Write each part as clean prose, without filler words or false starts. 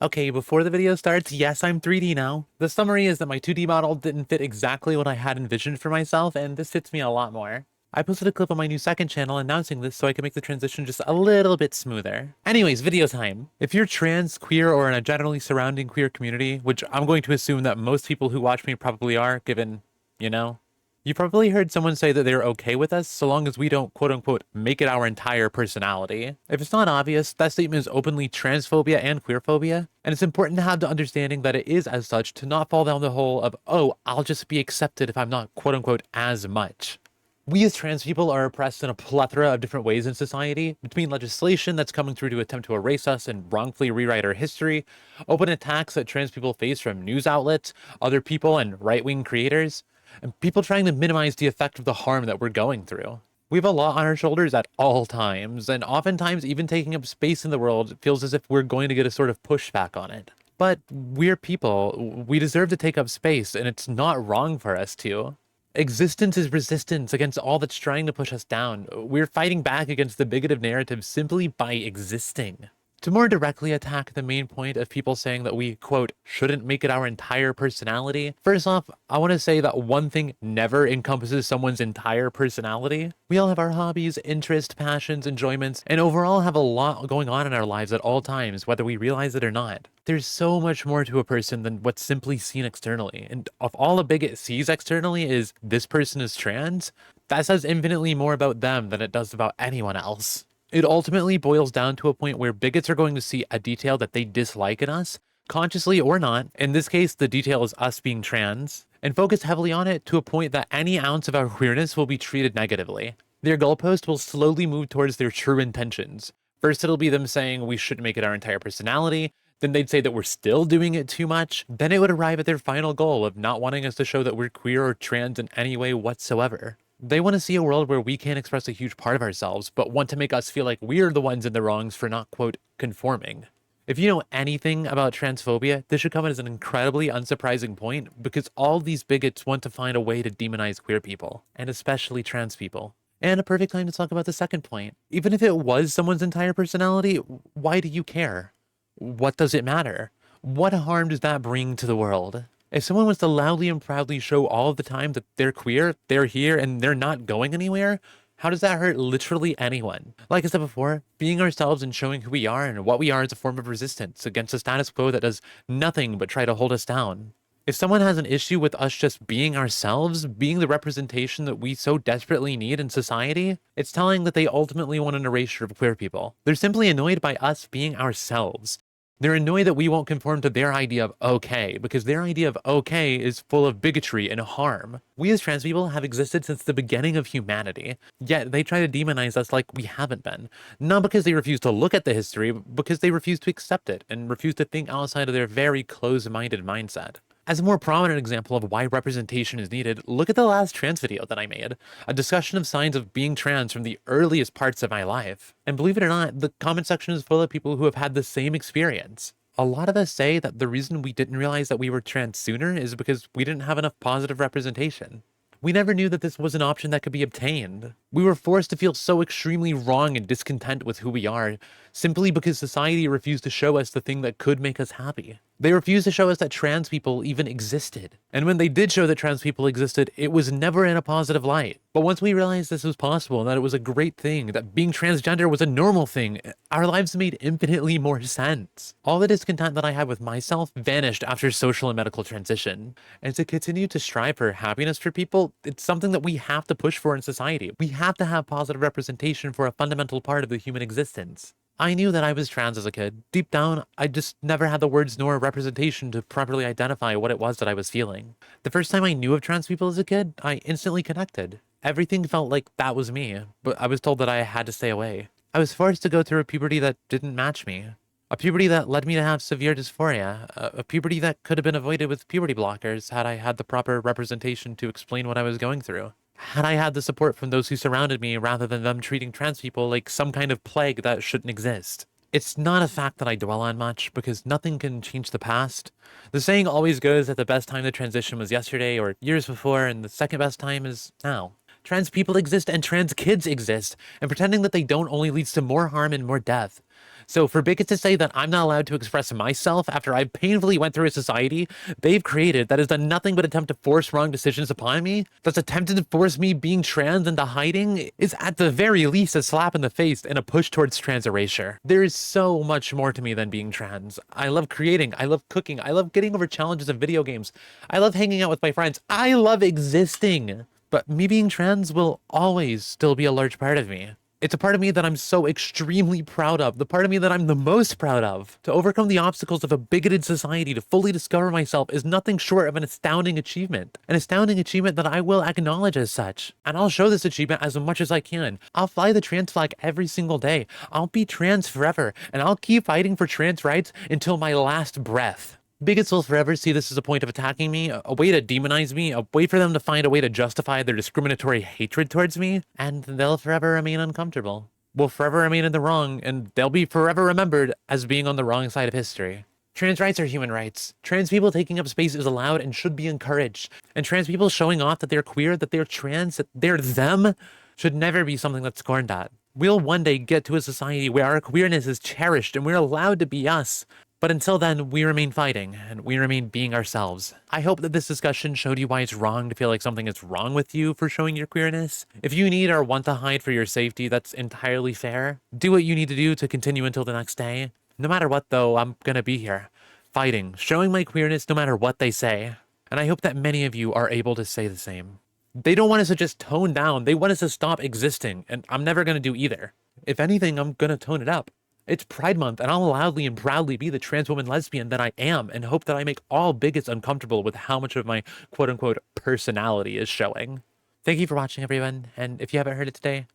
Okay, before the video starts, yes, I'm 3D now. The summary is that my 2D model didn't fit exactly what I had envisioned for myself, and this fits me a lot more. I posted a clip on my new second channel announcing this so I can make the transition just a little bit smoother. Anyways, video time. If you're trans, queer, or in a generally surrounding queer community, which I'm going to assume that most people who watch me probably are, given, you know, you probably heard someone say that they're okay with us so long as we don't quote unquote make it our entire personality. If it's not obvious, that statement is openly transphobia and queerphobia, and it's important to have the understanding that it is as such to not fall down the hole of, oh, I'll just be accepted if I'm not quote unquote as much. We as trans people are oppressed in a plethora of different ways in society, between legislation that's coming through to attempt to erase us and wrongfully rewrite our history, open attacks that trans people face from news outlets, other people, and right-wing creators, and people trying to minimize the effect of the harm that we're going through. We have a lot on our shoulders at all times, and oftentimes even taking up space in the world feels as if we're going to get a sort of pushback on it. But we're people, we deserve to take up space, and it's not wrong for us to. Existence is resistance against all that's trying to push us down. We're fighting back against the bigoted narrative simply by existing. To more directly attack the main point of people saying that we, quote, shouldn't make it our entire personality, first off, I want to say that one thing never encompasses someone's entire personality. We all have our hobbies, interests, passions, enjoyments, and overall have a lot going on in our lives at all times, whether we realize it or not. There's so much more to a person than what's simply seen externally, and if all a bigot sees externally is this person is trans, that says infinitely more about them than it does about anyone else. It ultimately boils down to a point where bigots are going to see a detail that they dislike in us, consciously or not. In this case, the detail is us being trans, and focus heavily on it to a point that any ounce of our queerness will be treated negatively. Their goalpost will slowly move towards their true intentions. First, it'll be them saying we shouldn't make it our entire personality. Then they'd say that we're still doing it too much. Then it would arrive at their final goal of not wanting us to show that we're queer or trans in any way whatsoever. They want to see a world where we can't express a huge part of ourselves, but want to make us feel like we're the ones in the wrongs for not, quote, conforming. If you know anything about transphobia, this should come as an incredibly unsurprising point because all these bigots want to find a way to demonize queer people, and especially trans people. And a perfect time to talk about the second point. Even if it was someone's entire personality, why do you care? What does it matter? What harm does that bring to the world? If someone was to loudly and proudly show all of the time that they're queer, they're here, and they're not going anywhere, how does that hurt literally anyone? Like I said before, being ourselves and showing who we are and what we are is a form of resistance against a status quo that does nothing but try to hold us down. If someone has an issue with us just being ourselves, being the representation that we so desperately need in society, it's telling that they ultimately want an erasure of queer people. They're simply annoyed by us being ourselves. They're annoyed that we won't conform to their idea of okay, because their idea of okay is full of bigotry and harm. We as trans people have existed since the beginning of humanity, yet they try to demonize us like we haven't been. Not because they refuse to look at the history, but because they refuse to accept it and refuse to think outside of their very closed-minded mindset. As a more prominent example of why representation is needed, look at the last trans video that I made, a discussion of signs of being trans from the earliest parts of my life. And believe it or not, the comment section is full of people who have had the same experience. A lot of us say that the reason we didn't realize that we were trans sooner is because we didn't have enough positive representation. We never knew that this was an option that could be obtained. We were forced to feel so extremely wrong and discontent with who we are, simply because society refused to show us the thing that could make us happy. They refused to show us that trans people even existed. And when they did show that trans people existed, it was never in a positive light. But once we realized this was possible and that it was a great thing, that being transgender was a normal thing, our lives made infinitely more sense. All the discontent that I had with myself vanished after social and medical transition. And to continue to strive for happiness for people, it's something that we have to push for in society. We have to have positive representation for a fundamental part of the human existence. I knew that I was trans as a kid. Deep down, I just never had the words nor representation to properly identify what it was that I was feeling. The first time I knew of trans people as a kid, I instantly connected. Everything felt like that was me, but I was told that I had to stay away. I was forced to go through a puberty that didn't match me. A puberty that led me to have severe dysphoria. A puberty that could have been avoided with puberty blockers had I had the proper representation to explain what I was going through. Had I had the support from those who surrounded me rather than them treating trans people like some kind of plague that shouldn't exist. It's not a fact that I dwell on much because nothing can change the past. The saying always goes that the best time to transition was yesterday or years before, and the second best time is now. Trans people exist and trans kids exist, and pretending that they don't only leads to more harm and more death. So for bigots to say that I'm not allowed to express myself after I painfully went through a society they've created that has done nothing but attempt to force wrong decisions upon me, that's attempted to force me being trans into hiding, is at the very least a slap in the face and a push towards trans erasure. There is so much more to me than being trans. I love creating, I love cooking, I love getting over challenges in video games, I love hanging out with my friends, I love existing. But me being trans will always still be a large part of me. It's a part of me that I'm so extremely proud of, the part of me that I'm the most proud of. To overcome the obstacles of a bigoted society to fully discover myself is nothing short of an astounding achievement. An astounding achievement that I will acknowledge as such. And I'll show this achievement as much as I can. I'll fly the trans flag every single day. I'll be trans forever, and I'll keep fighting for trans rights until my last breath. Bigots will forever see this as a point of attacking me, a way to demonize me, a way for them to find a way to justify their discriminatory hatred towards me, and they'll forever remain uncomfortable. Will forever remain in the wrong, and they'll be forever remembered as being on the wrong side of history. Trans rights are human rights. Trans people taking up space is allowed and should be encouraged. And trans people showing off that they're queer, that they're trans, that they're them, should never be something that's scorned at. We'll one day get to a society where our queerness is cherished and we're allowed to be us. But until then, we remain fighting, and we remain being ourselves. I hope that this discussion showed you why it's wrong to feel like something is wrong with you for showing your queerness. If you need or want to hide for your safety, that's entirely fair. Do what you need to do to continue until the next day. No matter what, though, I'm gonna be here, fighting, showing my queerness no matter what they say. And I hope that many of you are able to say the same. They don't want us to just tone down, they want us to stop existing, and I'm never gonna do either. If anything, I'm gonna tone it up. It's Pride Month, and I'll loudly and proudly be the trans woman lesbian that I am and hope that I make all bigots uncomfortable with how much of my quote-unquote personality is showing. Thank you for watching, everyone, and if you haven't heard it today,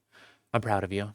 I'm proud of you.